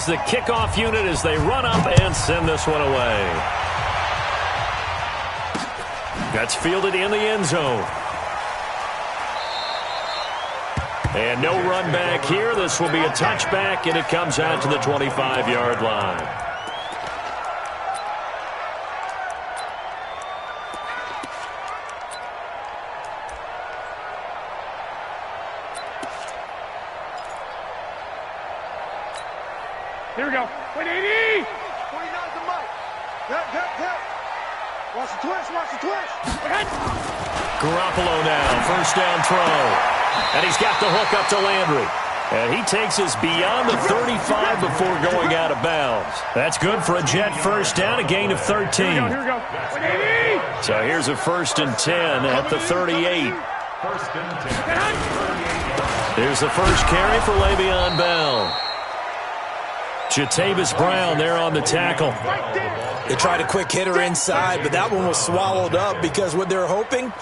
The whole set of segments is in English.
is the kickoff unit as they run up and send this one away. That's fielded in the end zone. And no run back here. This will be a touchback, and it comes out to the 25-yard line. Here we go. 180! 49's the mic. Hip. Watch the twist. Garoppolo now, first down throw. And he's got the hook up to Landry. And he takes us beyond the 35 before going out of bounds. That's good for a Jet first down, a gain of 13. Here we go. 180! So here's a 1st and 10 at the 38. Here's the first carry for Le'Veon Bell. Jatavis Brown there on the tackle. They tried a quick hitter inside, but that one was swallowed up because what they're hoping,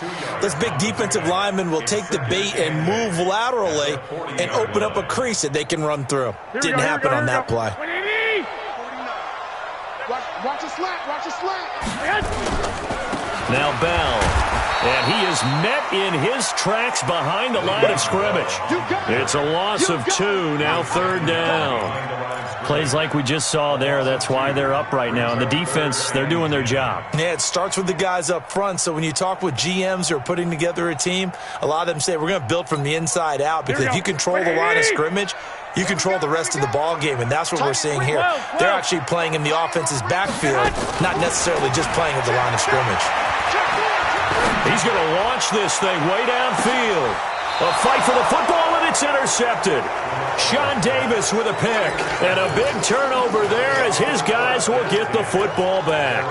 this big defensive lineman will take the bait and move laterally and open up a crease that they can run through. Didn't happen on that play. Watch a slant. Now Bell. And he is met in his tracks behind the line of scrimmage. It's a loss of 2, now 3rd down. Plays like we just saw there, that's why they're up right now. And the defense, they're doing their job. Yeah, it starts with the guys up front. So when you talk with GMs who are putting together a team, a lot of them say we're going to build from the inside out, because if you control the line of scrimmage, you control the rest of the ball game, and that's what we're seeing here. They're actually playing in the offense's backfield, not necessarily just playing at the line of scrimmage. He's going to launch this thing way downfield. A fight for the football, and it's intercepted. Sean Davis with a pick. And a big turnover there as his guys will get the football back.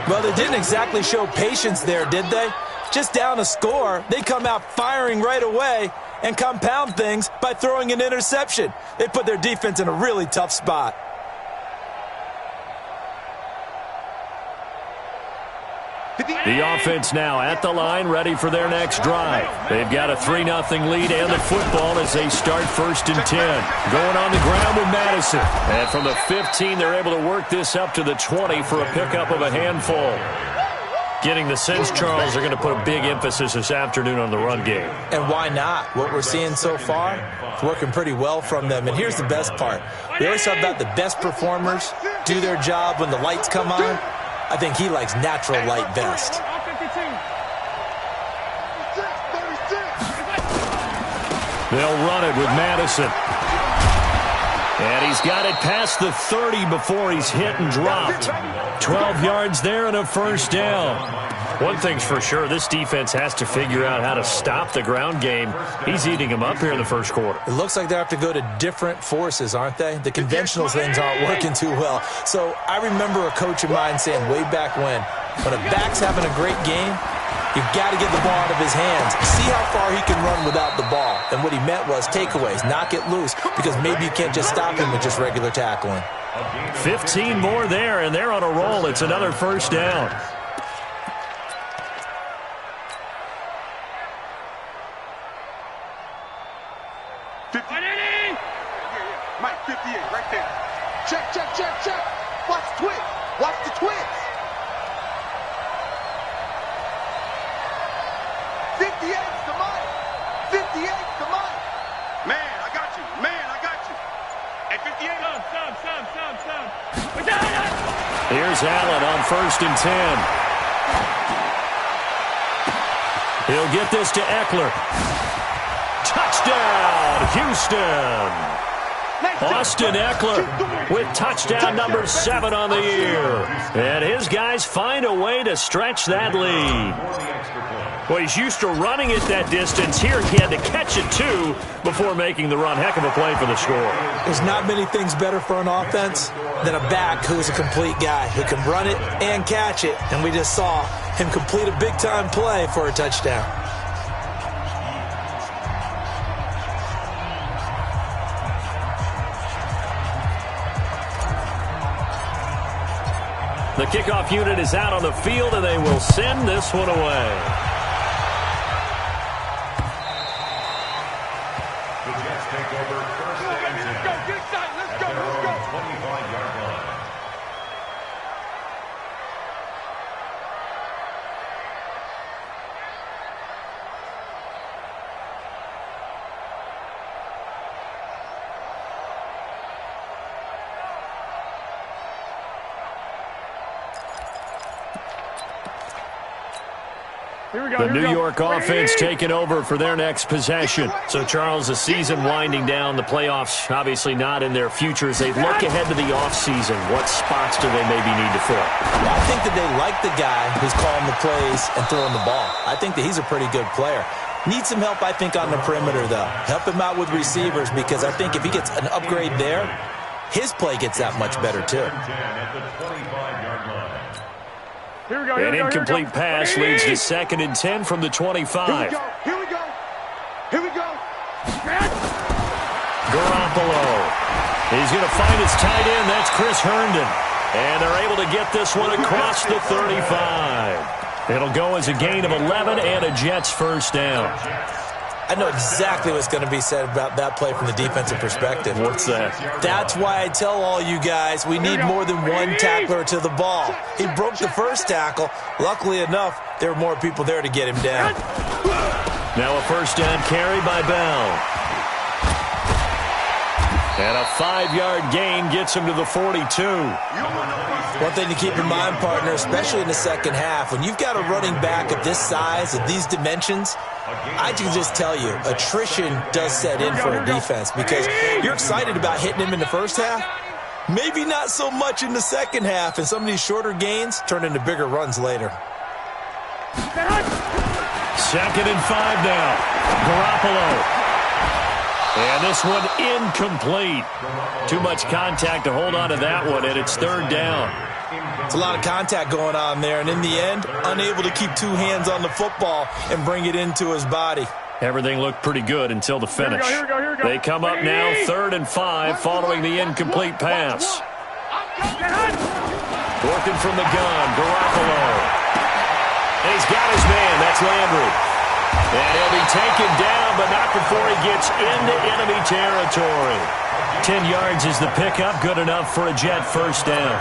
Well, they didn't exactly show patience there, did they? Just down a score, they come out firing right away and compound things by throwing an interception. They put their defense in a really tough spot. The offense now at the line, ready for their next drive. They've got a 3-0 lead and the football as they start 1st and 10. Going on the ground with Madison. And from the 15, they're able to work this up to the 20 for a pickup of a handful. Getting the sense, Charles, are going to put a big emphasis this afternoon on the run game. And why not? What we're seeing so far, it's working pretty well from them. And here's the best part. We always talk about the best performers do their job when the lights come on. I think he likes natural light best. They'll run it with Madison. And he's got it past the 30 before he's hit and dropped. 12 yards there and a 1st down. One thing's for sure, this defense has to figure out how to stop the ground game. He's eating them up here in the 1st quarter. It looks like they have to go to different forces, aren't they? The conventional things aren't working too well. So I remember a coach of mine saying way back when a back's having a great game, you've got to get the ball out of his hands. See how far he can run without the ball. And what he meant was takeaways, knock it loose, because maybe you can't just stop him with just regular tackling. 15 more there, and they're on a roll. It's another 1st down. Mike, 58, right there. Check. Watch the twist. Watch the twist. 58's the mic. 58's the mic. Man, I got you. At 58. Some. We got it. Here's Allen on 1st and 10. He'll get this to Eckler. Touchdown, Houston. Austin Eckler with touchdown number 7 on the year. And his guys find a way to stretch that lead. Well, he's used to running it that distance. Here he had to catch it, too, before making the run. Heck of a play for the score. There's not many things better for an offense than a back who's a complete guy who can run it and catch it. And we just saw him complete a big-time play for a touchdown. The kickoff unit is out on the field, and they will send this one away. The Jets take over 1st and 10. Let's go. The New York offense taking over for their next possession. So, Charles, the season winding down, the playoffs obviously not in their future. As they look ahead to the offseason, what spots do they maybe need to fill? Well, I think that they like the guy who's calling the plays and throwing the ball. I think that he's a pretty good player. Needs some help, I think, on the perimeter, though. Help him out with receivers, because I think if he gets an upgrade there, his play gets that much better, too. An incomplete pass leads to 2nd and 10 from the 25. Here we go. Garoppolo. He's going to find his tight end. That's Chris Herndon. And they're able to get this one across the 35. It'll go as a gain of 11 and a Jets first down. I know exactly what's going to be said about that play from the defensive perspective. What's that? That's why I tell all you guys we need more than one tackler to the ball. He broke the first tackle. Luckily enough, there were more people there to get him down. Now a first down carry by Bell. And a 5-yard gain gets him to the 42. One thing to keep in mind, partner, especially in the second half, when you've got a running back of this size, of these dimensions, I can just tell you, attrition does set in for a defense, because you're excited about hitting him in the first half, maybe not so much in the second half, and some of these shorter gains turn into bigger runs later. 2nd and 5 now. Garoppolo. And this one incomplete. Too much contact to hold on to that one, and it's 3rd down. It's a lot of contact going on there, and in the end, unable to keep 2 hands on the football and bring it into his body. Everything looked pretty good until the finish. Here we go. They come up now 3rd and 5 following the incomplete pass. Working from the gun, Garoppolo. And he's got his man. That's Landry. And he'll be taken down, but not before he gets into enemy territory. 10 yards is the pickup, good enough for a Jet first down.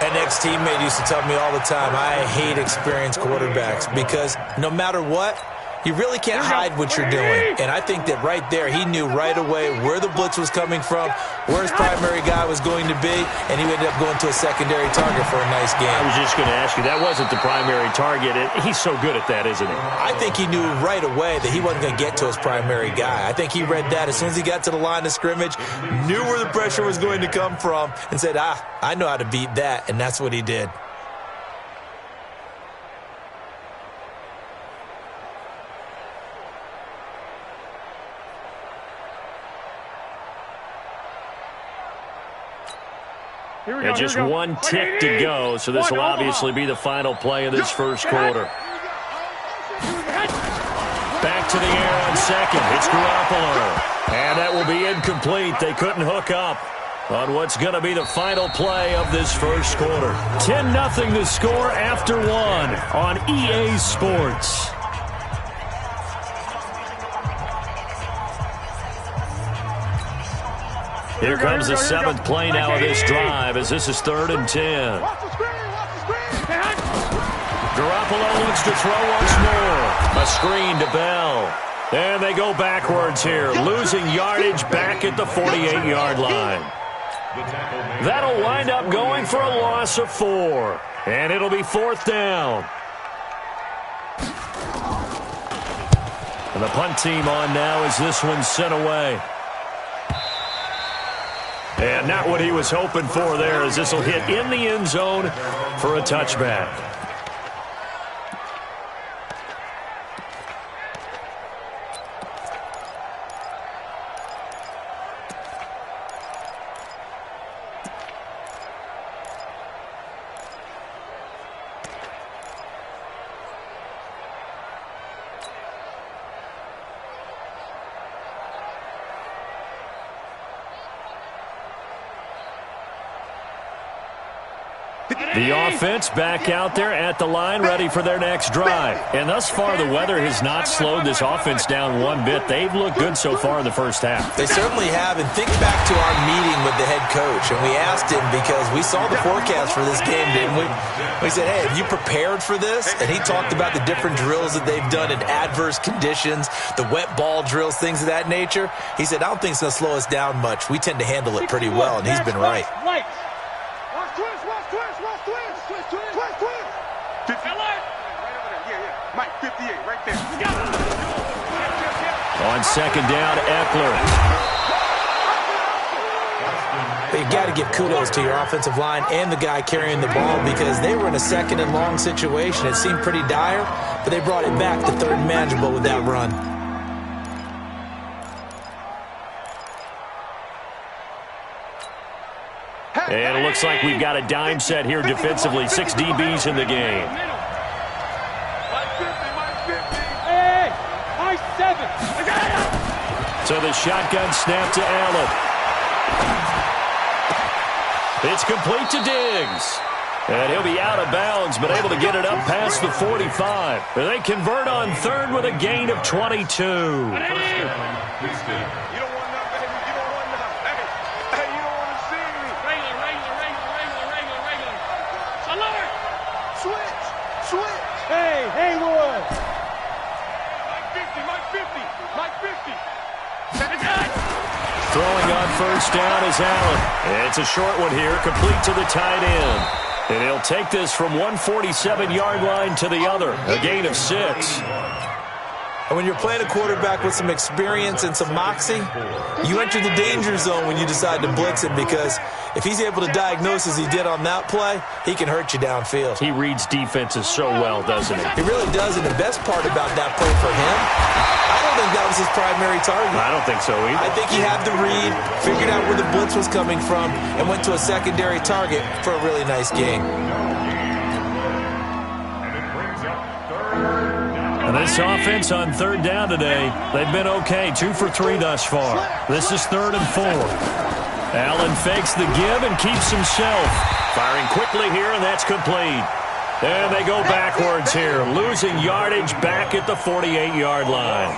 An ex-teammate used to tell me all the time, I hate experienced quarterbacks, because no matter what, you really can't hide what you're doing. And I think that right there, he knew right away where the blitz was coming from, where his primary guy was going to be, and he ended up going to a secondary target for a nice game. I was just going to ask you, that wasn't the primary target. He's so good at that, isn't he? I think he knew right away that he wasn't going to get to his primary guy. I think he read that as soon as he got to the line of scrimmage, knew where the pressure was going to come from, and said, I know how to beat that, and that's what he did. And just one tick to go, so this will obviously be the final play of this first quarter. Back to the air on 2nd. It's Garoppolo. And that will be incomplete. They couldn't hook up on what's going to be the final play of this first quarter. 10-0 the score after 1 on EA Sports. Here comes the 7th play now of this drive, as this is 3rd and 10. Garoppolo looks to throw once more. A screen to Bell. And they go backwards here, losing yardage back at the 48-yard line. That'll wind up going for a loss of 4. And it'll be 4th down. And the punt team on now as this one's sent away. And not what he was hoping for there, as this will hit in the end zone for a touchback. The offense back out there at the line, ready for their next drive. And thus far, the weather has not slowed this offense down one bit. They've looked good so far in the first half. They certainly have. And think back to our meeting with the head coach. And we asked him, because we saw the forecast for this game, didn't we? We said, hey, have you prepared for this? And he talked about the different drills that they've done in adverse conditions, the wet ball drills, things of that nature. He said, I don't think it's going to slow us down much. We tend to handle it pretty well, and he's been right. Mike, 58, right there. On second down, Eckler. You got to give kudos to your offensive line and the guy carrying the ball because they were in a second and long situation. It seemed pretty dire, but they brought it back to third and manageable with that run. And it looks like we've got a dime set here defensively. 6 DBs in the game. So the shotgun snap to Allen. It's complete to Diggs. And he'll be out of bounds, but able to get it up past the 45. They convert on third with a gain of 22. Throwing on first down is Allen. It's a short one here, complete to the tight end. And he'll take this from 147-yard line to the other, a gain of 6. And when you're playing a quarterback with some experience and some moxie, you enter the danger zone when you decide to blitz him because if he's able to diagnose as he did on that play, he can hurt you downfield. He reads defenses so well, doesn't he? He really does, and the best part about that play for him, I don't think that was his primary target. I don't think so either. I think he had the read, figured out where the blitz was coming from, and went to a secondary target for a really nice gain. And this offense on third down today, they've been okay, 2 for 3 thus far. This is 3rd and 4. Allen fakes the give and keeps himself. Firing quickly here, and that's complete. And they go backwards here, losing yardage back at the 48-yard line.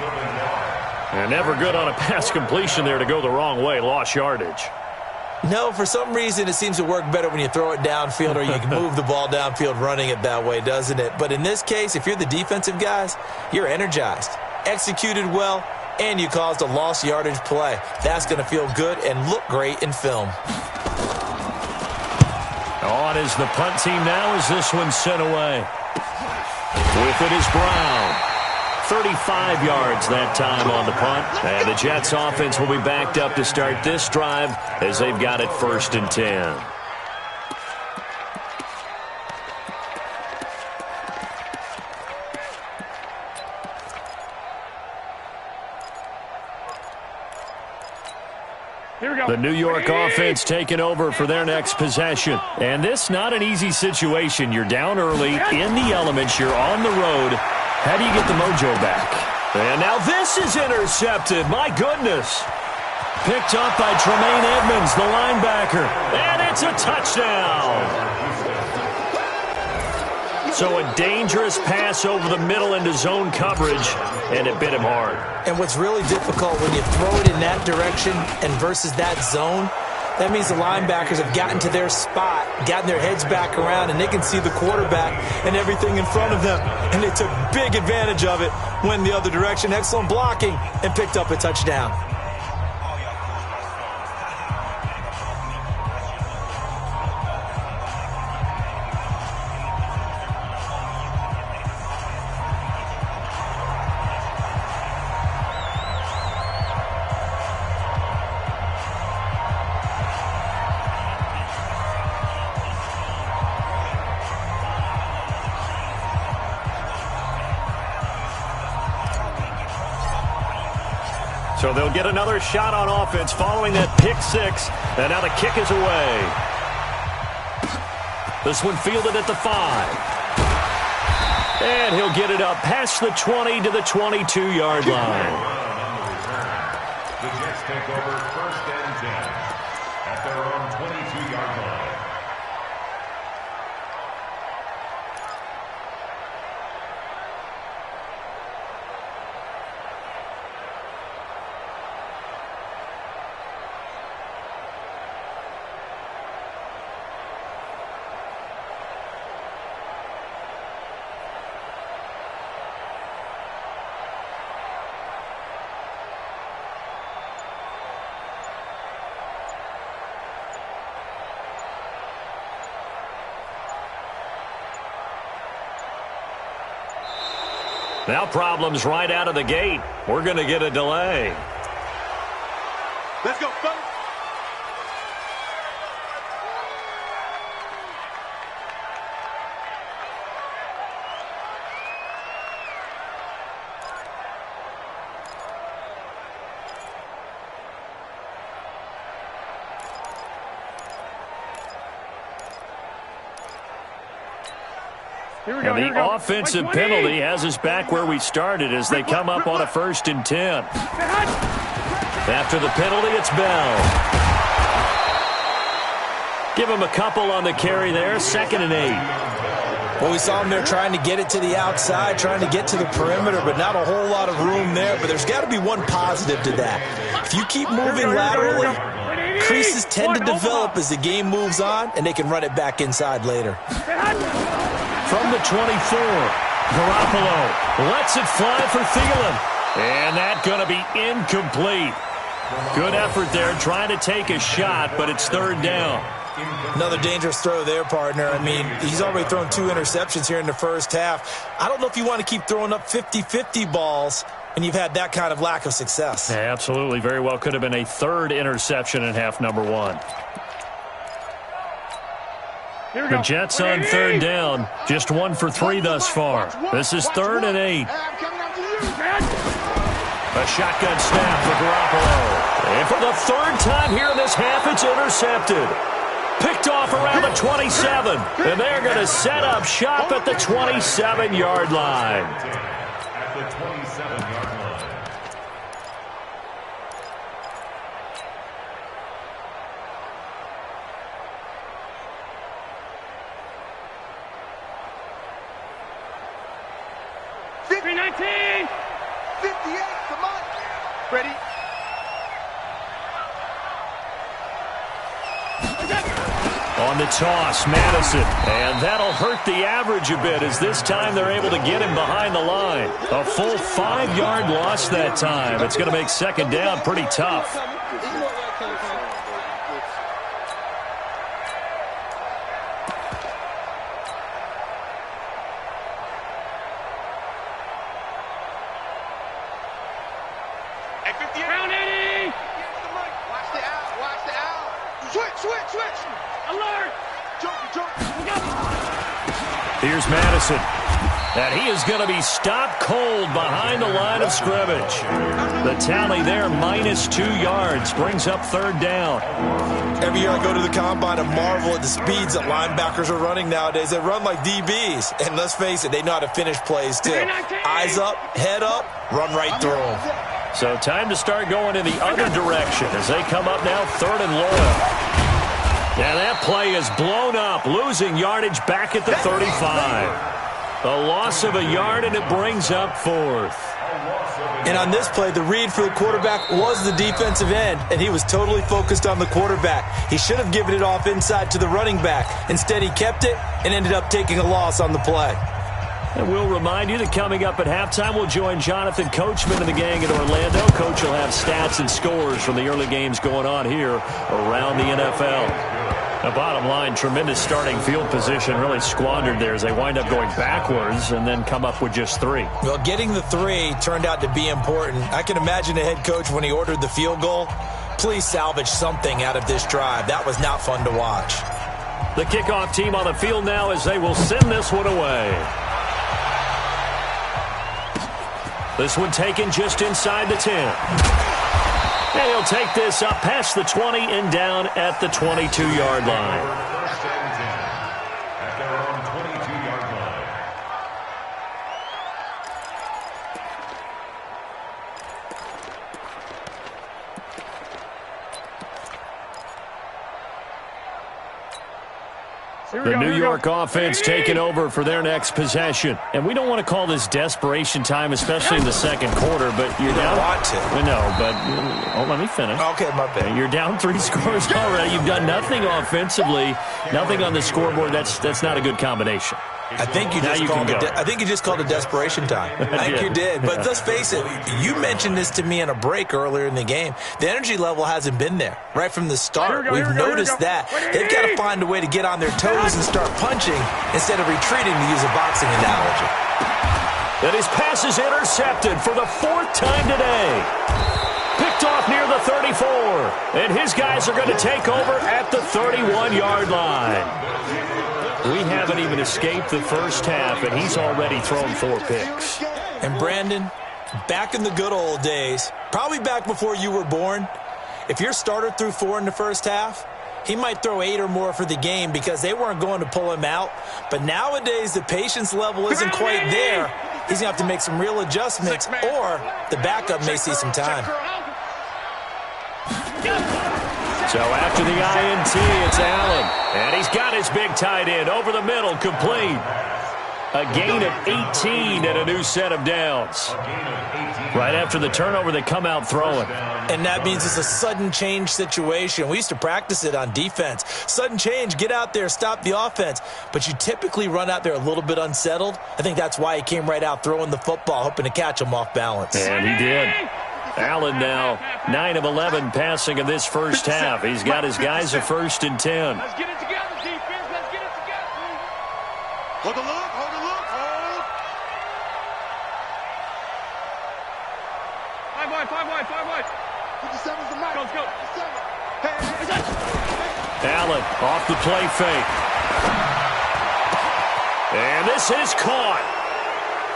And never good on a pass completion there to go the wrong way, lost yardage. No, for some reason it seems to work better when you throw it downfield or you can move the ball downfield running it that way, doesn't it? But in this case, if you're the defensive guys, you're energized, executed well, and you caused a lost yardage play. That's going to feel good and look great in film. On is the punt team now as this one's sent away. With it is Brown. 35 yards that time on the punt. And the Jets offense will be backed up to start this drive as they've got it 1st and 10. The New York offense taking over for their next possession. And this not an easy situation. You're down early, in the elements, you're on the road. How do you get the mojo back? And now this is intercepted. My goodness. Picked up by Tremaine Edmonds, the linebacker. And it's a touchdown. So a dangerous pass over the middle into zone coverage, and it bit him hard. And what's really difficult when you throw it in that direction and versus that zone, that means the linebackers have gotten to their spot, gotten their heads back around, and they can see the quarterback and everything in front of them. And they took big advantage of it, went the other direction, excellent blocking, and picked up a touchdown. So they'll get another shot on offense following that pick 6. And now the kick is away. This one fielded at the 5. And he'll get it up past the 20 to the 22-yard line. The Jets take over 1st and 10 at their own 22-yard line. Now problems right out of the gate. We're going to get a delay. Let's go, folks. And the offensive penalty has us back where we started as they come up on a 1st and 10. After the penalty, it's Bell. Give him a couple on the carry there, 2nd and 8. Well, we saw him there trying to get it to the outside, trying to get to the perimeter, but not a whole lot of room there. But there's got to be one positive to that. If you keep moving laterally, creases tend to develop as the game moves on, and they can run it back inside later. From the 24, Garoppolo lets it fly for Thielen. And that's going to be incomplete. Good effort there trying to take a shot, but it's 3rd down. Another dangerous throw there, partner. I mean, he's already thrown 2 interceptions here in the first half. I don't know if you want to keep throwing up 50-50 balls when you've had that kind of lack of success. Yeah, absolutely. Very well could have been a 3rd interception in half number 1. The Jets on 3rd down. Just 1 for 3 thus far. This is 3rd and 8. A shotgun snap for Garoppolo. And for the 3rd time here in this half, it's intercepted. Picked off around the 27. And they're going to set up shop at the 27-yard line. At the 27-yard line. Ready? On the toss, Madison. And that'll hurt the average a bit as this time they're able to get him behind the line. A full 5-yard loss that time. It's going to make 2nd down pretty tough. Here's Madison. And he is going to be stopped cold behind the line of scrimmage. The tally there, -2 yards, brings up 3rd down. Every year I go to the combine and marvel at the speeds that linebackers are running nowadays. They run like DBs. And let's face it, they know how to finish plays too. Eyes up, head up, run right through them. So time to start going in the other direction as they come up now 3rd and loyal. Yeah, that play is blown up, losing yardage back at the 35. A loss of a yard, and it brings up 4th. And on this play, the read for the quarterback was the defensive end, and he was totally focused on the quarterback. He should have given it off inside to the running back. Instead, he kept it and ended up taking a loss on the play. And we'll remind you that coming up at halftime, we'll join Jonathan Coachman and the gang in Orlando. Coach will have stats and scores from the early games going on here around the NFL. The bottom line, tremendous starting field position, really squandered there as they wind up going backwards and then come up with just 3. Well, getting the 3 turned out to be important. I can imagine the head coach when he ordered the field goal. Please salvage something out of this drive. That was not fun to watch. The kickoff team on the field now as they will send this one away. This one taken just inside the 10. And he'll take this up past the 20 and down at the 22-yard line. First and 10 at their own 22-yard line. The New York offense taking over for their next possession. And we don't want to call this desperation time, especially in the second quarter, but you're down. Want to. No, but let me finish. Okay, my bad. You're down 3 scores already. You've done nothing offensively, nothing on the scoreboard. That's not a good combination. I think you just called it desperation time. I think you did. But let's face it, you mentioned this to me in a break earlier in the game. The energy level hasn't been there right from the start. We've noticed that. They've got to find a way to get on their toes and start punching instead of retreating, to use a boxing analogy. And his pass is intercepted for the 4th time today. Picked off near the 34. And his guys are going to take over at the 31-yard line. We haven't even escaped the first half, and he's already thrown 4 picks. And Brandon, back in the good old days, probably back before you were born, if your starter threw 4 in the first half, he might throw 8 or more for the game because they weren't going to pull him out. But nowadays, the patience level isn't quite there. He's going to have to make some real adjustments, or the backup may see some time. So after the INT, it's Allen. And he's got his big tight end over the middle, complete. A gain of 18 and a new set of downs. Right after the turnover, they come out throwing. And that means it's a sudden change situation. We used to practice it on defense. Sudden change, get out there, stop the offense. But you typically run out there a little bit unsettled. I think that's why he came right out throwing the football, hoping to catch him off balance. And he did. Allen now 9 of 11 passing in this first half. He's got his guys a 1st and 10. Let's get it together, defense. Let's get it together. Hold the look, hold the look, hold. 5 wide, 5 wide. 57's the mic. Let's go. Allen off the play fake. And this is caught.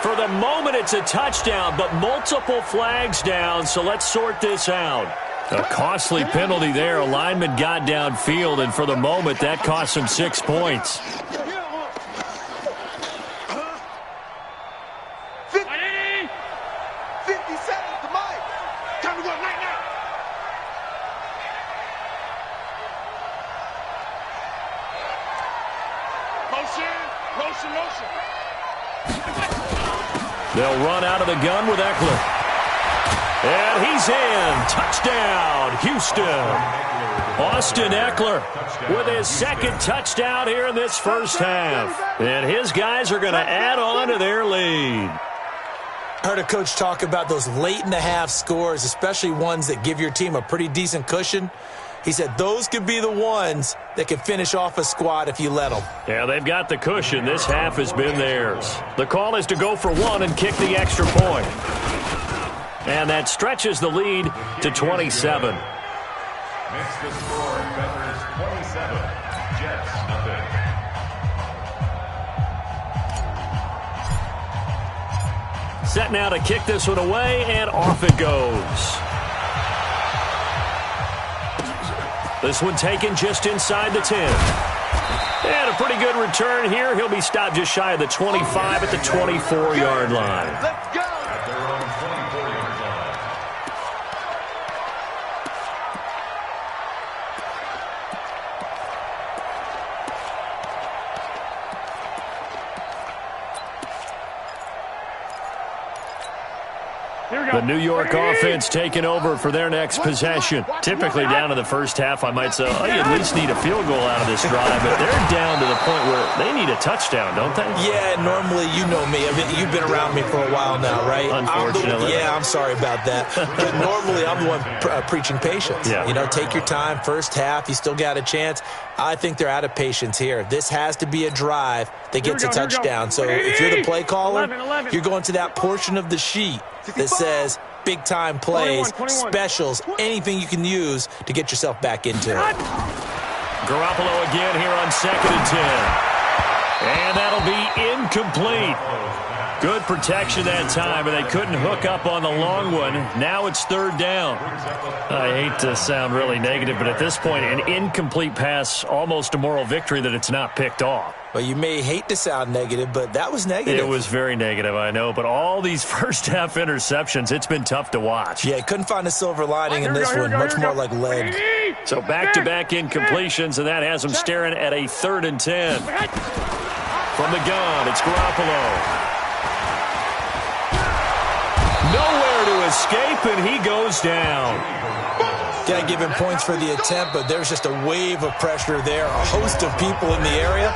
For the moment, it's a touchdown, but multiple flags down, so let's sort this out. A costly penalty there. A lineman got downfield, and for the moment, that cost him 6 points. 57's the mic. Time to go night-night. Motion. They'll run out of the gun with Eckler. And he's in. Touchdown, Houston. Austin Eckler with his 2nd touchdown here in this first half. And his guys are going to add on to their lead. I heard a coach talk about those late-in-the-half scores, especially ones that give your team a pretty decent cushion. He said those could be the ones that can finish off a squad if you let them. Yeah, they've got the cushion. This half has been theirs. The call is to go for 1 and kick the extra point. And that stretches the lead to 27. Makes the score Feathers 27, Jets nothing. Set now to kick this one away, and off it goes. This one taken just inside the 10. And a pretty good return here. He'll be stopped just shy of the 25 at the 24-yard line. Let's go. At their own 24-yard line. The New York offense taking over for their next possession. Typically down in the first half, I might say, oh, you at least need a field goal out of this drive. But they're down to the point where they need a touchdown, don't they? Yeah, normally, you know me. I mean, you've been around me for a while now, right? Unfortunately. I'm sorry about that. But normally, I'm the one preaching patience. Yeah. You know, take your time. First half, you still got a chance. I think they're out of patience here. This has to be a drive that gets a touchdown. So if you're the play caller, 11. you're going to that portion of the sheet that says big-time plays, 21. specials, anything you can use to get yourself back into it. Garoppolo again here on 2nd and 10. And that'll be incomplete. Good protection that time, but they couldn't hook up on the long one. Now it's 3rd down. I hate to sound really negative, but at this point, an incomplete pass, almost a moral victory that it's not picked off. Well, you may hate to sound negative, but that was negative. It was very negative, I know, but all these first-half interceptions, it's been tough to watch. Yeah, couldn't find a silver lining in this one. Much more like lead. So back-to-back incompletions, and that has them staring at a 3rd and 10. From the gun, it's Garoppolo. Nowhere to escape, and he goes down. Got to give him points for the attempt, but there's just a wave of pressure there. A host of people in the area.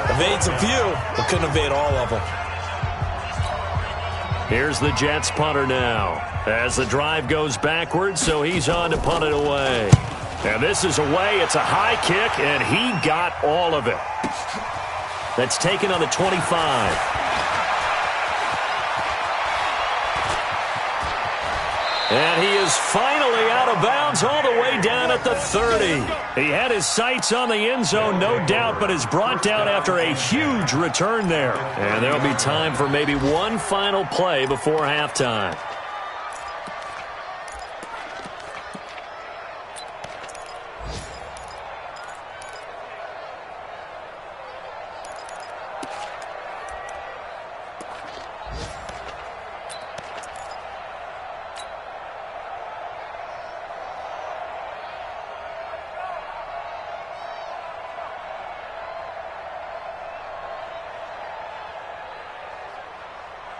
Evades a few, but couldn't evade all of them. Here's the Jets punter now. As the drive goes backwards, so he's on to punt it away. And this is away. It's a high kick, and he got all of it. That's taken on the 25. And he is finally out of bounds all the way down at the 30. He had his sights on the end zone, no doubt, but is brought down after a huge return there. And there'll be time for maybe one final play before halftime.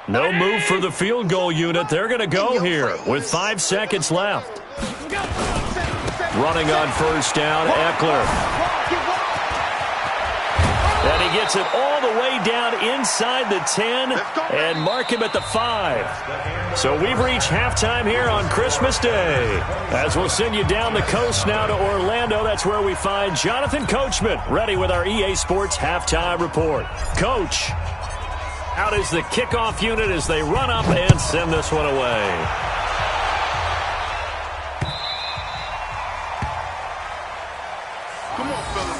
No move for the field goal unit. They're going to go here with 5 seconds left. Running on first down, Eckler. And he gets it all the way down inside the 10 and mark him at the 5. So we've reached halftime here on Christmas Day. As we'll send you down the coast now to Orlando, that's where we find Jonathan Coachman ready with our EA Sports halftime report. Coach, out is the kickoff unit as they run up and send this one away. Come on, fellas.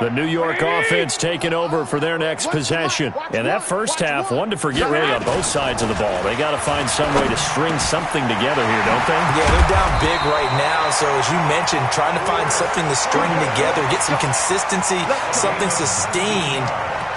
The New York offense taking over for their next possession. And that first half, one to forget really on both sides of the ball. They got to find some way to string something together here, don't they? Yeah, they're down big right now. So as you mentioned, trying to find something to string together, get some consistency, something sustained,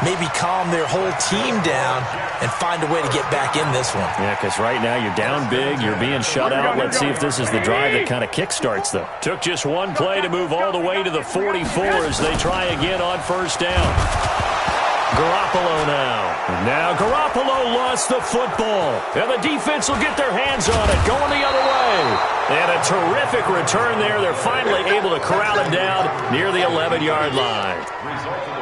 maybe calm their whole team down and find a way to get back in this one. Yeah, because right now you're down big, you're being shut out. Let's see if this is the drive that kind of kickstarts them. Took just one play to move all the way to the 44 as they try again on first down. Garoppolo now. Now Garoppolo lost the football. And the defense will get their hands on it, going the other way. And a terrific return there. They're finally able to corral him down near the 11-yard line.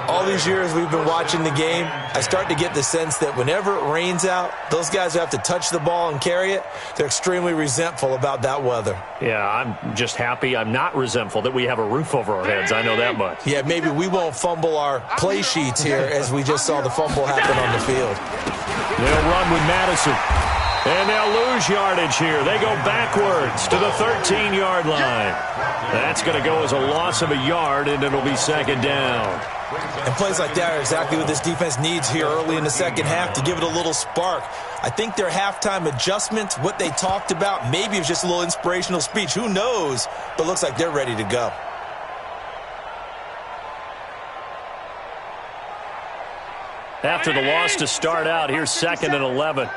All these years we've been watching the game, I start to get the sense that whenever it rains out, those guys who have to touch the ball and carry it, they're extremely resentful about that weather. Yeah, I'm just happy I'm not resentful that we have a roof over our heads. I know that much. Yeah, maybe we won't fumble our play sheets here as we just saw the fumble happen on the field. They'll run with Madison. And they'll lose yardage here. They go backwards to the 13-yard line. That's going to go as a loss of a yard, and it'll be second down. And plays like that are exactly what this defense needs here early in the second half to give it a little spark. I think their halftime adjustments, what they talked about, maybe it was just a little inspirational speech. Who knows? But looks like they're ready to go. After the loss to start out, here's 2nd and 11.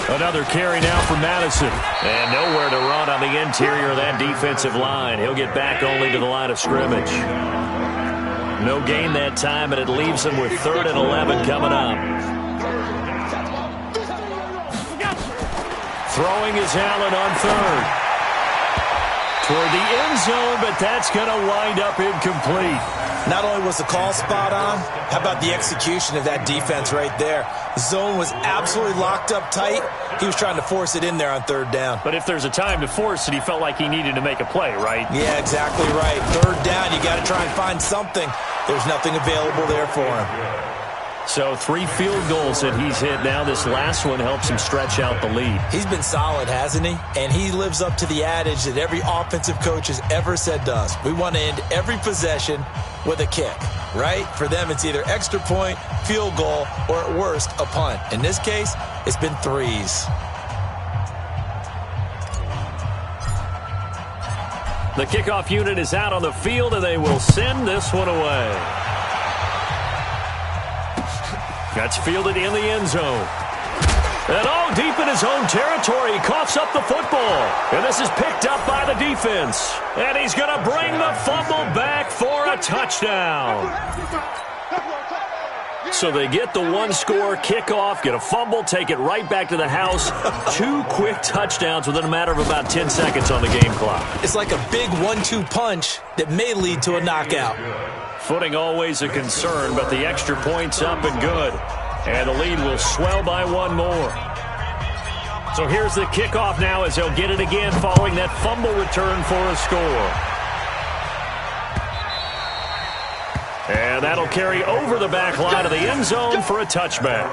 Another carry now for Madison. And nowhere to run on the interior of that defensive line. He'll get back only to the line of scrimmage. No gain that time, and it leaves him with 3rd and 11 coming up. Throwing is Allen on 3rd. Toward the end zone, but that's going to wind up incomplete. Not only was the call spot on, how about the execution of that defense right there? The zone was absolutely locked up tight. He was trying to force it in there on 3rd down. But if there's a time to force it, he felt like he needed to make a play, right? Yeah, exactly right. 3rd down, you got to try and find something. There's nothing available there for him. So 3 field goals that he's hit now. This last one helps him stretch out the lead. He's been solid, hasn't he? And he lives up to the adage that every offensive coach has ever said to us. We want to end every possession with a kick, right? For them, it's either extra point, field goal, or at worst, a punt. In this case, it's been 3s. The kickoff unit is out on the field, and they will send this one away. That's fielded in the end zone. And all deep in his own territory, he coughs up the football. And this is picked up by the defense. And he's going to bring the fumble back for a touchdown. So they get the 1-score kickoff, get a fumble, take it right back to the house. 2 quick touchdowns within a matter of about 10 seconds on the game clock. It's like a big 1-2 punch that may lead to a knockout. Footing always a concern, but the extra point's up and good. And the lead will swell by one more. So here's the kickoff now as they'll get it again following that fumble return for a score. And that'll carry over the back line of the end zone for a touchback.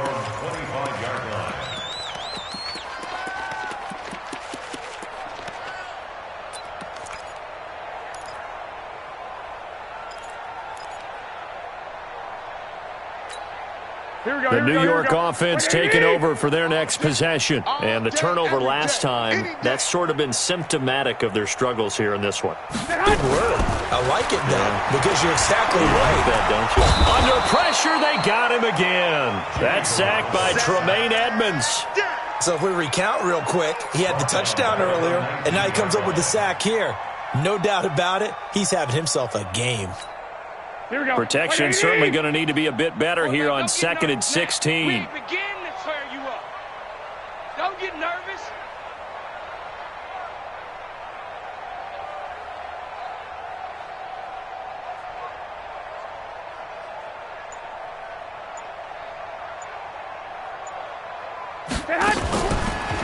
The New York offense taking over for their next possession. And the turnover last time, that's sort of been symptomatic of their struggles here in this one. Good word. I like it, though, because you're exactly right. That, don't you? Under pressure, they got him again. That sack by Tremaine Edmonds. So if we recount real quick, he had the touchdown earlier, and now he comes up with the sack here. No doubt about it, he's having himself a game. Protection certainly going to need to be a bit better here on 2nd and 16. We begin to tear you up. Don't get nervous.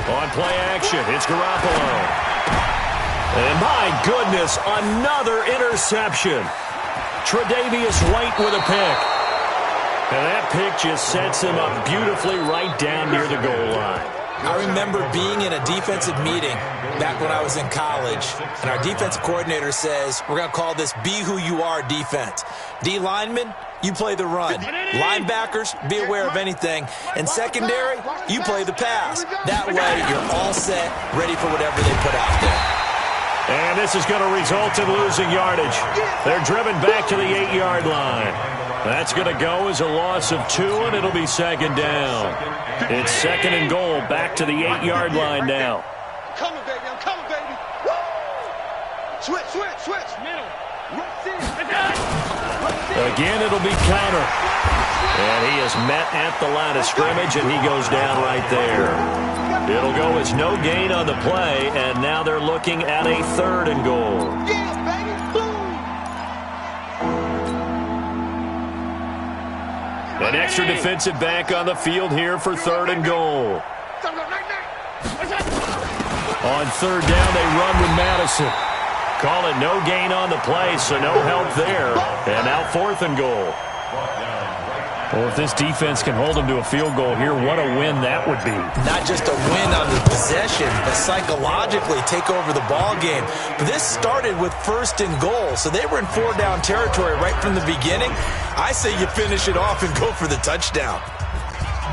On play action, it's Garoppolo. And my goodness, another interception. Tre'Davious White with a pick. And that pick just sets him up beautifully right down near the goal line. I remember being in a defensive meeting back when I was in college, and our defensive coordinator says, we're going to call this Be Who You Are defense. D linemen, you play the run. Linebackers, be aware of anything. And secondary, you play the pass. That way, you're all set, ready for whatever they put out there. And this is going to result in losing yardage. They're driven back to the 8-yard line. That's going to go as a loss of 2, and it'll be 2nd down. It's 2nd and goal, back to the 8-yard line now. I'm coming, baby. I'm coming, baby. Woo! Switch. Middle. Again, it'll be counter. And he is met at the line of scrimmage, and he goes down right there. It'll go as no gain on the play, and now they're looking at a 3rd and goal. Yeah, baby. Boom. An extra defensive back on the field here for 3rd and goal. On 3rd down, they run with Madison. Call it no gain on the play, so no help there. And now 4th and goal. Well, if this defense can hold them to a field goal here, what a win that would be. Not just a win on the possession, but psychologically take over the ball game. But this started with 1st and goal, so they were in 4-down territory right from the beginning. I say you finish it off and go for the touchdown.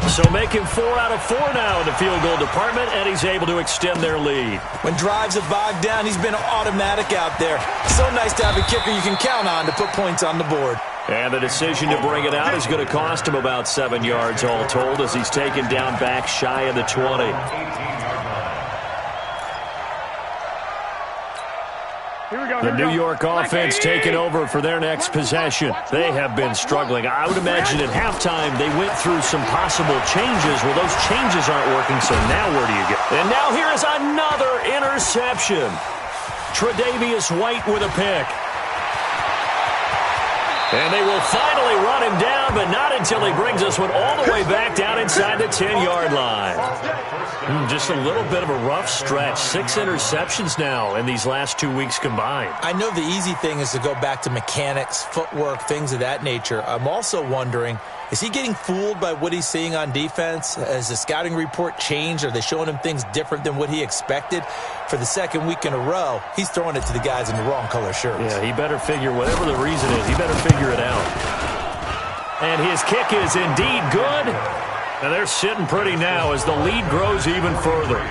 So making 4 out of 4 now in the field goal department, and he's able to extend their lead. When drives are bogged down, he's been automatic out there. So nice to have a kicker you can count on to put points on the board. And the decision to bring it out is going to cost him about 7 yards all told as he's taken down back shy of the 20. The New York offense taking over for their next possession. They have been struggling. I would imagine at halftime they went through some possible changes. Well, those changes aren't working, so now where do you go? And now here is another interception. Tre'Davious White with a pick. And they will finally run him down, but not until he brings this one all the way back down inside the 10-yard line. Just a little bit of a rough stretch. 6 interceptions now in these last 2 weeks combined. I know the easy thing is to go back to mechanics, footwork, things of that nature. I'm also wondering, is he getting fooled by what he's seeing on defense? Has the scouting report changed? Are they showing him things different than what he expected? For the 2nd week in a row, he's throwing it to the guys in the wrong color shirts. Yeah, he better figure, whatever the reason is, he better figure it out. And his kick is indeed good. And they're sitting pretty now as the lead grows even further.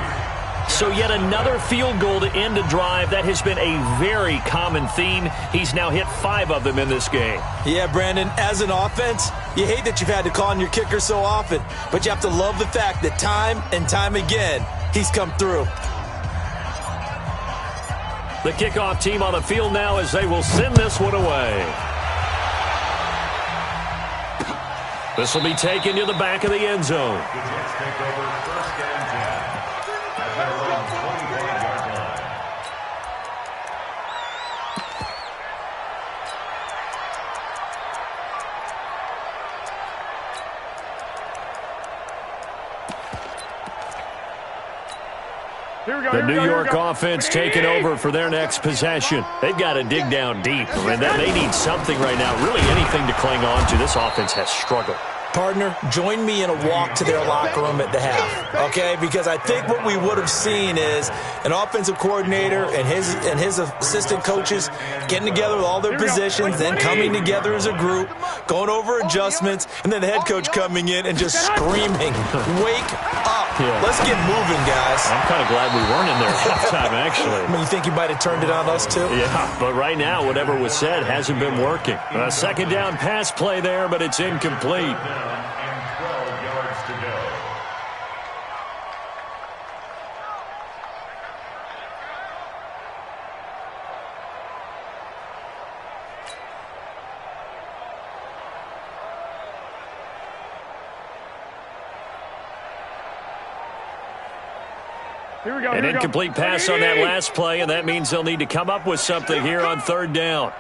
So yet another field goal to end a drive. That has been a very common theme. He's now hit 5 of them in this game. Yeah, Brandon, as an offense, you hate that you've had to call on your kicker so often, but you have to love the fact that time and time again, he's come through. The kickoff team on the field now as they will send this one away. This will be taken to the back of the end zone. The New York offense taking over for their next possession. They've got to dig down deep. I mean, they need something right now, really anything to cling on to. This offense has struggled. Partner, join me in a walk to their locker room at the half, okay? Because I think what we would have seen is an offensive coordinator and his assistant coaches getting together with all their positions, then coming together as a group, going over adjustments, and then the head coach coming in and just screaming, "Wake up. Yeah. Let's get moving, guys." I'm kind of glad we weren't in there at halftime, actually. I mean, you think you might have turned it on us, too? Yeah, but right now, whatever was said hasn't been working. A second down pass play there, but it's incomplete. And 12 yards to go. An incomplete pass on that last play, and that means they'll need to come up with something here on third down.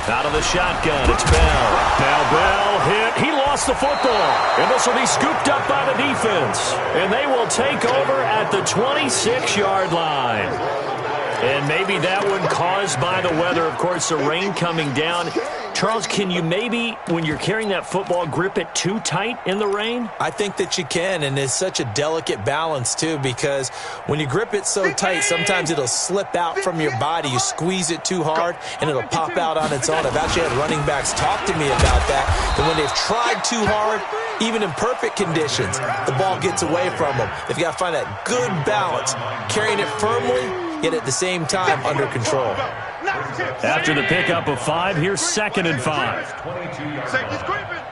Out of the shotgun, it's Bell. Now Bell hit. He lost the football. And this will be scooped up by the defense. And they will take over at the 26-yard line. And maybe that one caused by the weather. Of course, the rain coming down. Charles, can you maybe, when you're carrying that football, grip it too tight in the rain? I think that you can, and it's such a delicate balance, too, because when you grip it so tight, sometimes it'll slip out from your body. You squeeze it too hard, and it'll pop out on its own. I've actually had running backs talk to me about that, that when they've tried too hard, even in perfect conditions, the ball gets away from them. They've got to find that good balance, carrying it firmly, yet at the same time under control. After the pickup of 5, here's 2nd and 5. Safety's creeping.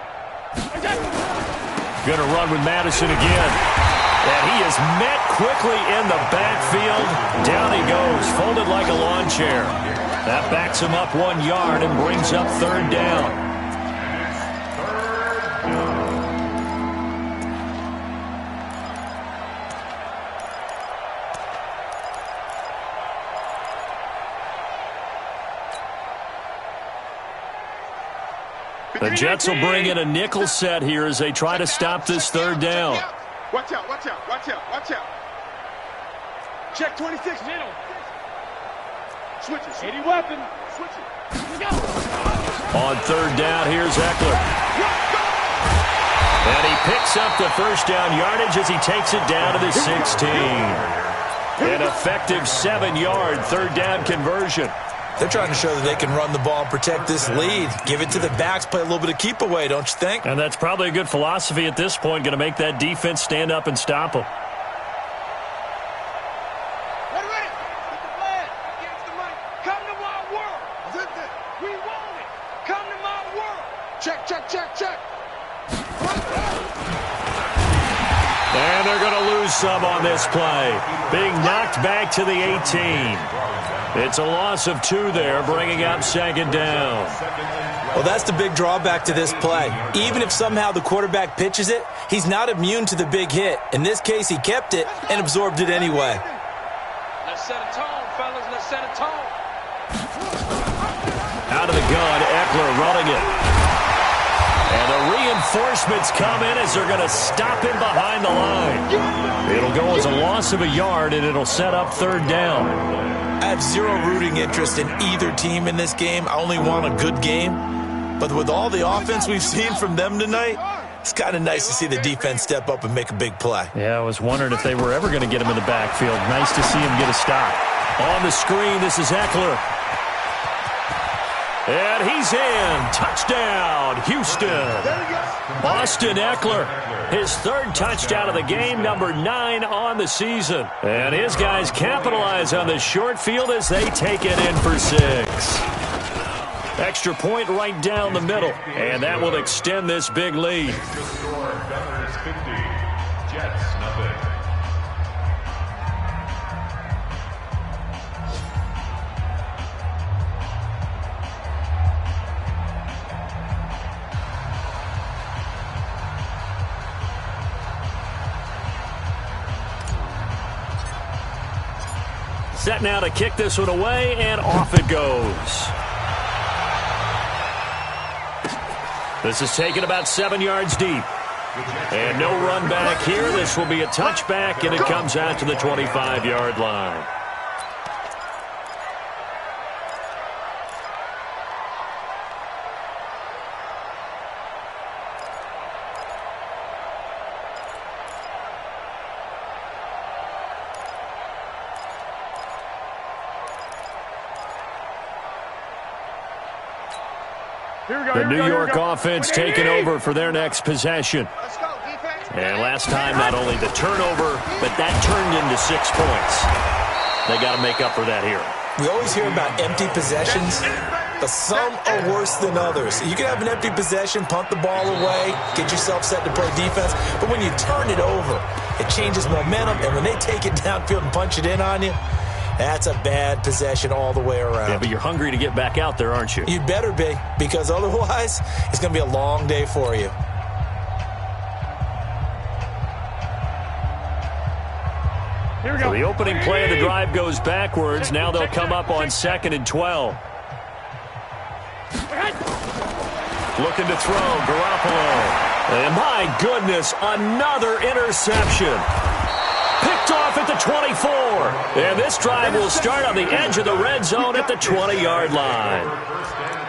Going to run with Madison again. And he is met quickly in the backfield. Down he goes, folded like a lawn chair. That backs him up 1 yard and brings up third down. The Jets will bring in a nickel set here as they try to stop this third down. Watch out, watch out, watch out, watch out. Check 26, middle. Switch it. 80 weapon. Switch it. On third down, here's Eckler. And he picks up the first down yardage as he takes it down to the 16. An effective 7-yard third down conversion. They're trying to show that they can run the ball and protect this lead. Give it to the backs, play a little bit of keep away, don't you think? And that's probably a good philosophy at this point, going to make that defense stand up and stop them. Ready. Get the flag. Against the mic. Come to my world. We want it. Come to my world. Check. And they're going to lose some on this play. Being knocked back to the 18. It's a loss of 2 there, bringing up 2nd down. Well, that's the big drawback to this play. Even if somehow the quarterback pitches it, he's not immune to the big hit. In this case, he kept it and absorbed it anyway. Let's set a tone, fellas. Let's set a tone. Out of the gun, Eckler running it. And the reinforcements come in as they're going to stop him behind the line. It'll go as a loss of 1 yard, and it'll set up third down. I have zero rooting interest in either team in this game. I only want a good game. But with all the offense we've seen from them tonight, it's kind of nice to see the defense step up and make a big play. Yeah, I was wondering if they were ever going to get him in the backfield. Nice to see him get a stop. On the screen, this is Eckler. And he's in. Touchdown, Houston. Austin Eckler, his 3rd touchdown of the game, number 9 on the season. And his guys capitalize on the short field as they take it in for 6. Extra point right down the middle, and that will extend this big lead. The score, Gunners 50, Jets nothing. Set now to kick this one away, and off it goes. This is taken about 7 yards deep. And no run back here. This will be a touchback, and it comes out to the 25-yard line. The New York offense taking over for their next possession. And last time, not only the turnover, but that turned into 6 points. They got to make up for that here. We always hear about empty possessions, but some are worse than others. You can have an empty possession, punt the ball away, get yourself set to play defense, but when you turn it over, it changes momentum, and when they take it downfield and punch it in on you, that's a bad possession all the way around. Yeah, but you're hungry to get back out there, aren't you? You'd better be, because otherwise, it's going to be a long day for you. So the opening play of the drive goes backwards. Now they'll come up on 2nd and 12. Looking to throw, Garoppolo. And my goodness, another interception. Picked off at the 24. And this drive will start on the edge of the red zone at the 20-yard line.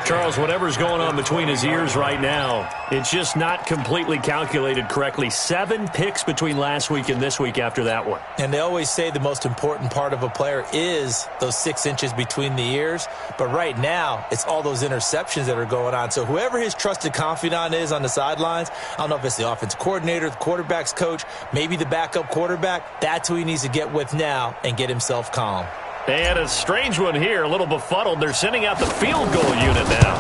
Charles, whatever's going on between his ears right now, it's just not completely calculated correctly. 7 picks between last week and this week after that one. And they always say the most important part of a player is those 6 inches between the ears. But right now, it's all those interceptions that are going on. So whoever his trusted confidant is on the sidelines, I don't know if it's the offensive coordinator, the quarterback's coach, maybe the backup quarterback, that's who he needs to get with now and get himself calm. And a strange one here, a little befuddled. They're sending out the field goal unit now.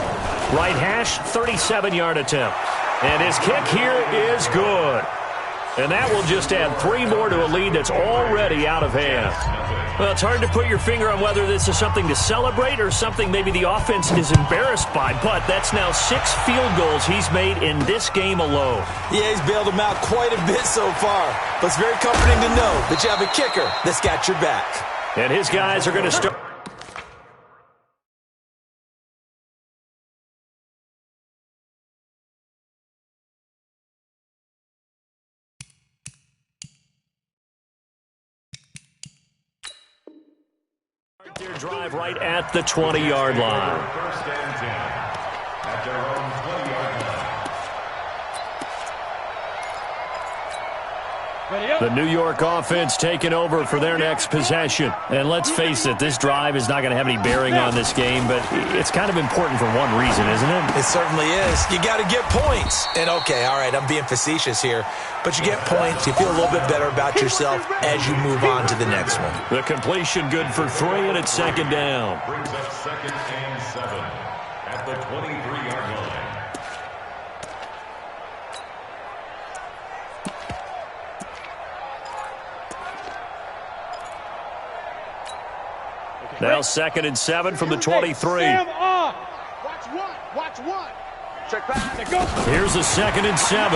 Right hash, 37-yard attempt. And his kick here is good. And that will just add 3 more to a lead that's already out of hand. Well, it's hard to put your finger on whether this is something to celebrate or something maybe the offense is embarrassed by. But that's now 6 field goals he's made in this game alone. Yeah, he's bailed them out quite a bit so far. But it's very comforting to know that you have a kicker that's got your back. And his guys are going to start. Their drive right at the 20-yard line. First and 10 at their own 20-yard line. The New York offense taking over for their next possession. And let's face it, this drive is not going to have any bearing on this game, but it's kind of important for one reason, isn't it? It certainly is. You got to get points. And okay, all right, I'm being facetious here, but you get points. You feel a little bit better about yourself as you move on to the next one. The completion good for 3, and it's 2nd down. Brings up 2nd and 7 at the 23-yard line. Now 2nd and 7 from the 23. Watch one. Check back. Here's the 2nd and 7.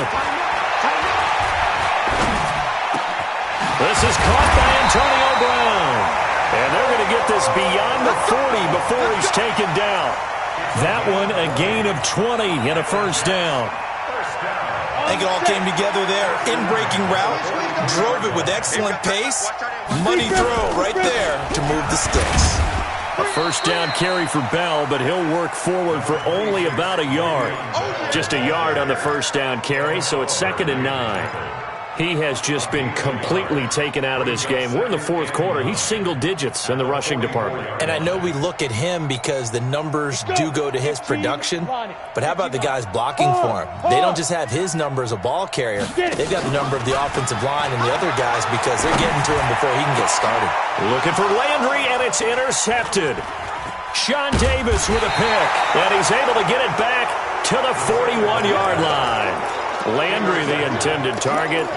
This is caught by Antonio Brown. And they're going to get this beyond the 40 before he's taken down. That one a gain of 20 and a first down. I think it all came together there. In-breaking route, drove it with excellent pace. Money throw right there to move the sticks. A first down carry for Bell, but he'll work forward for only about a yard. Just a yard on the first down carry, so it's 2nd and 9. He has just been completely taken out of this game. We're in the 4th quarter. He's single digits in the rushing department. And I know we look at him because the numbers do go to his production, but how about the guys blocking for him? They don't just have his number as a ball carrier. They've got the number of the offensive line and the other guys because they're getting to him before he can get started. Looking for Landry, and it's intercepted. Sean Davis with a pick, and he's able to get it back to the 41-yard line. Landry, the intended target.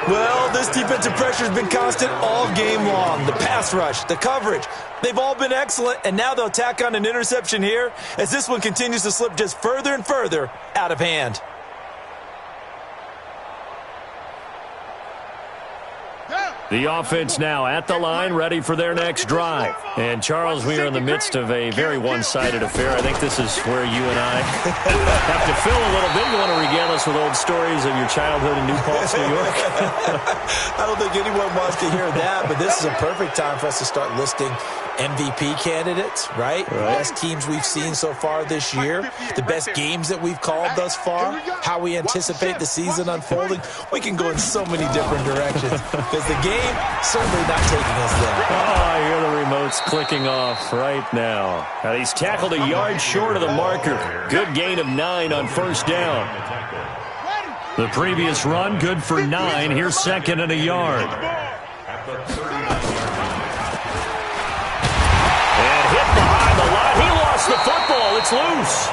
Well, this defensive pressure has been constant all game long. The pass rush, the coverage, they've all been excellent, and now they'll tack on an interception here as this one continues to slip just further and further out of hand. The offense now at the line, ready for their next drive. And, Charles, we are in the midst of a very one-sided affair. I think this is where you and I have to fill a little bit. You want to regale us with old stories of your childhood in New Paltz, New York? I don't think anyone wants to hear that, but this is a perfect time for us to start listing MVP candidates, right? The best teams we've seen so far this year, the best games that we've called thus far, how we anticipate the season unfolding. We can go in so many different directions because the game certainly not taking us there. Oh, I hear the remote's clicking off right now. Now he's tackled a yard short of the marker. Good gain of 9 on first down. The previous run, good for 9. Here's second and a yard. And hit behind the line. He lost the football. It's loose.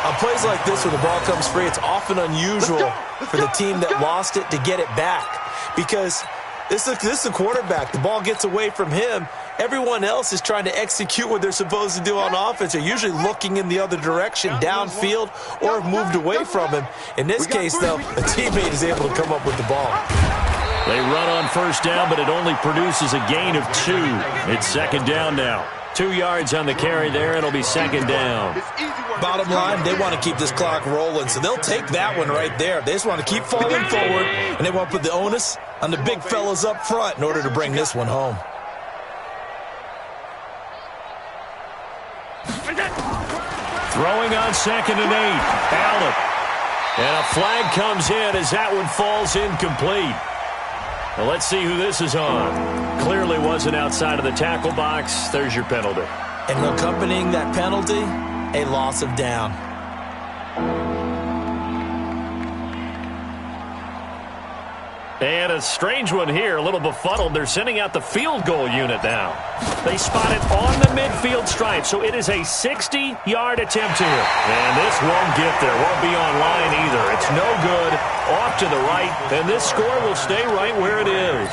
On plays like this where the ball comes free, it's often unusual for the team that lost it to get it back because this is the quarterback. The ball gets away from him. Everyone else is trying to execute what they're supposed to do on offense. They're usually looking in the other direction, downfield, or have moved away from him. In this case, though, a teammate is able to come up with the ball. They run on first down, but it only produces a gain of 2. It's second down now. 2 yards on the carry there. It'll be second down. Bottom line, they want to keep this clock rolling, so they'll take that one right there. They just want to keep falling forward, and they want to put the onus on the big fellas up front in order to bring this one home. Throwing on second and 8. Allen. And a flag comes in as that one falls incomplete. Well, let's see who this is on. Clearly wasn't outside of the tackle box. There's your penalty. And accompanying that penalty, a loss of down. And a strange one here, a little befuddled. They're sending out the field goal unit now. They spot it on the midfield stripe, so it is a 60-yard attempt here. And this won't get there, won't be on line either. It's no good, off to the right, and this score will stay right where it is.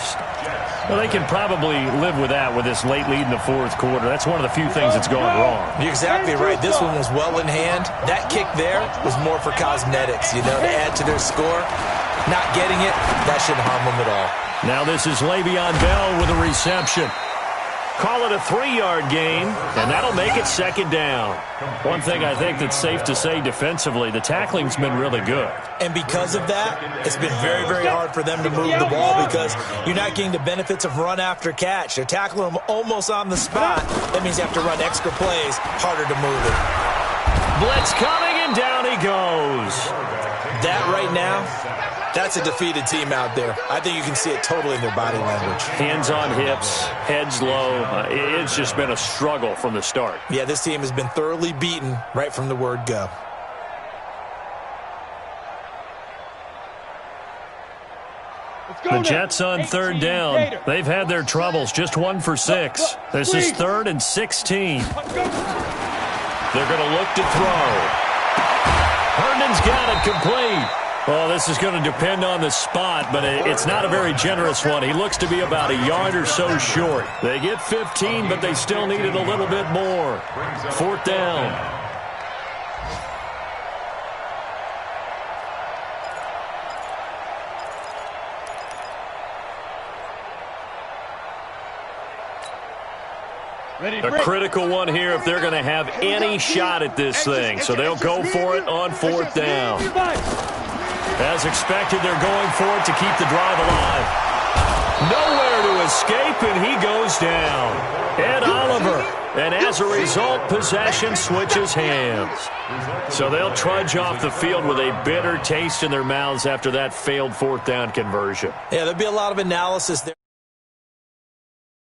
Well, they can probably live with that with this late lead in the fourth quarter. That's one of the few things that's gone wrong. You're exactly right. This one was well in hand. That kick there was more for cosmetics, to add to their score. Not getting it, that shouldn't harm them at all. Now this is Le'Veon Bell with a reception. Call it a 3-yard gain, and that'll make it second down. One thing I think that's safe to say defensively, the tackling's been really good. And because of that, it's been very, very hard for them to move the ball because you're not getting the benefits of run after catch. They're tackling them almost on the spot. That means you have to run extra plays, harder to move it. Blitz coming, and down he goes. That right now, that's a defeated team out there. I think you can see it totally in their body language. Hands on hips, heads low. It's just been a struggle from the start. Yeah, this team has been thoroughly beaten right from the word go. The Jets on third down. They've had their troubles, just 1 for 6. This is 3rd and 16. They're going to look to throw. Herndon's got it complete. Well, this is going to depend on the spot, but it's not a very generous one. He looks to be about a yard or so short. They get 15, but they still need it a little bit more. 4th down. A critical one here if they're going to have any shot at this thing. So they'll go for it on 4th down. As expected, they're going for it to keep the drive alive. Nowhere to escape, and he goes down. Ed Oliver. And as a result, possession switches hands. So they'll trudge off the field with a bitter taste in their mouths after that failed 4th down conversion. Yeah, there'll be a lot of analysis there.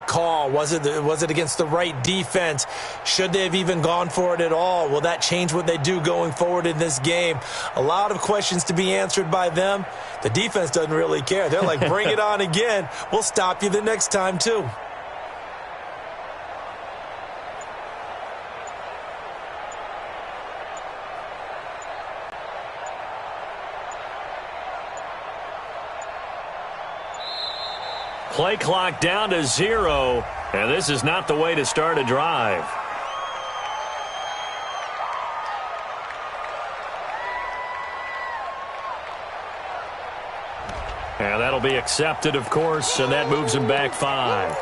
Call. Was it against the right defense? Should they have even gone for it at all? Will that change what they do going forward in this game? A lot of questions to be answered by them. The defense doesn't really care. They're like, bring it on again. We'll stop you the next time, too. Play clock down to 0, and this is not the way to start a drive. And that'll be accepted, of course, and that moves him back 5.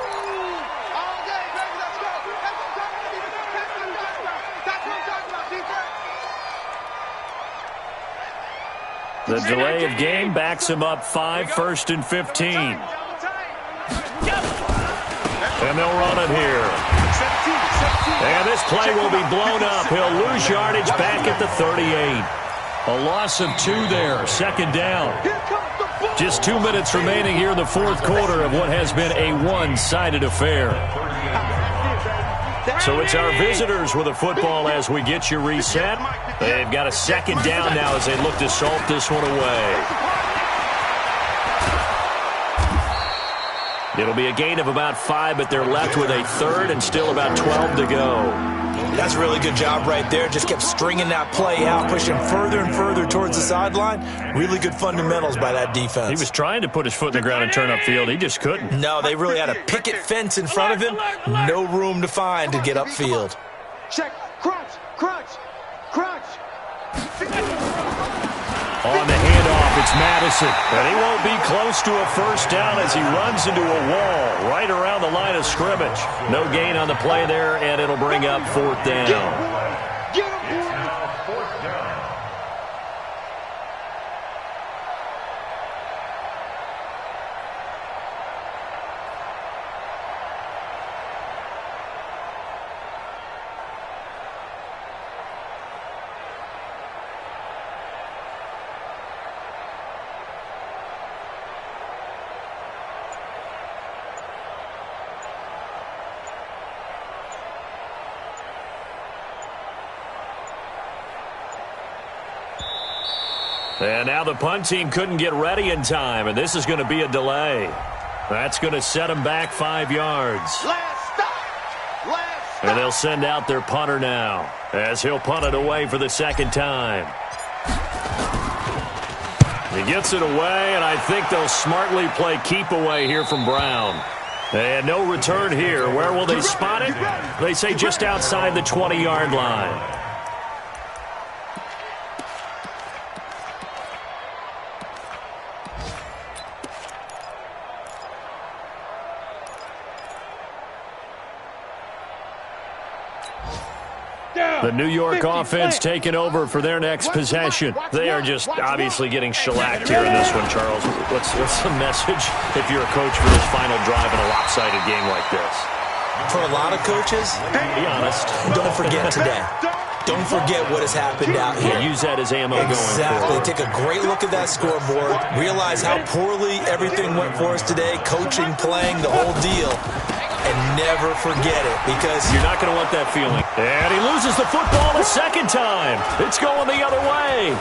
The delay of game backs him up 5, 1st and 15. And they'll run it here. And this play will be blown up. He'll lose yardage back at the 38. A loss of 2 there, 2nd down. Just 2 minutes remaining here in the 4th quarter of what has been a one-sided affair. So it's our visitors with the football as we get you reset. They've got a 2nd down now as they look to salt this one away. It'll be a gain of about 5, but they're left with a 3rd and still about 12 to go. That's a really good job right there. Just kept stringing that play out, pushing further and further towards the sideline. Really good fundamentals by that defense. He was trying to put his foot in the ground and turn upfield. He just couldn't. No, they really had a picket fence in front of him. No room to find to get upfield. Check. Crunch. Crunch. Crunch. On the handoff, it's Madison. And he won't be close to a 1st down as he runs into a wall right around the line of scrimmage. No gain on the play there, and it'll bring up 4th down. Get him, boy. And now the punt team couldn't get ready in time, and this is going to be a delay. That's going to set them back 5 yards. Last stop. Last stop. And they'll send out their punter now as he'll punt it away for the 2nd time. He gets it away, and I think they'll smartly play keep away here from Brown. And no return here. Where will they spot it? They say just outside the 20-yard line. The New York offense taking over for their next possession. They are just obviously getting shellacked here in this one, Charles. What's the message if you're a coach for this final drive in a lopsided game like this? For a lot of coaches, be honest. Don't forget today. Don't forget what has happened out here. Use that as ammo going forward. Take a great look at that scoreboard. Realize how poorly everything went for us today. Coaching, playing, the whole deal. And never forget it, because you're not going to want that feeling. And he loses the football a 2nd time. It's going the other way.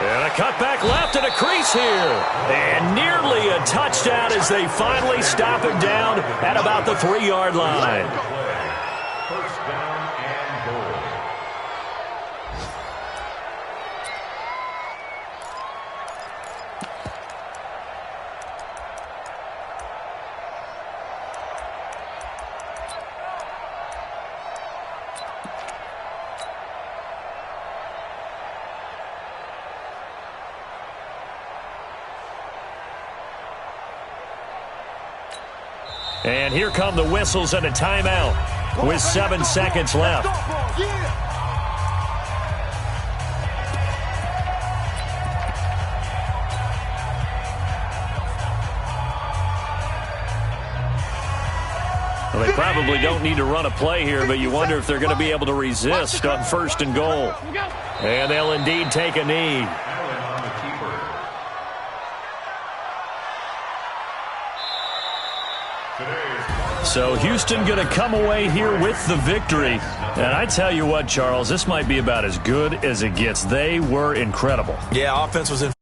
And a cutback left and a crease here. And nearly a touchdown as they finally stop him down at about the 3-yard line. 1st down and goal. And here come the whistles and a timeout with 7 seconds left. Well, they probably don't need to run a play here, but you wonder if they're going to be able to resist on 1st and goal. And they'll indeed take a knee. So Houston going to come away here with the victory. And I tell you what, Charles, this might be about as good as it gets. They were incredible. Yeah, offense was in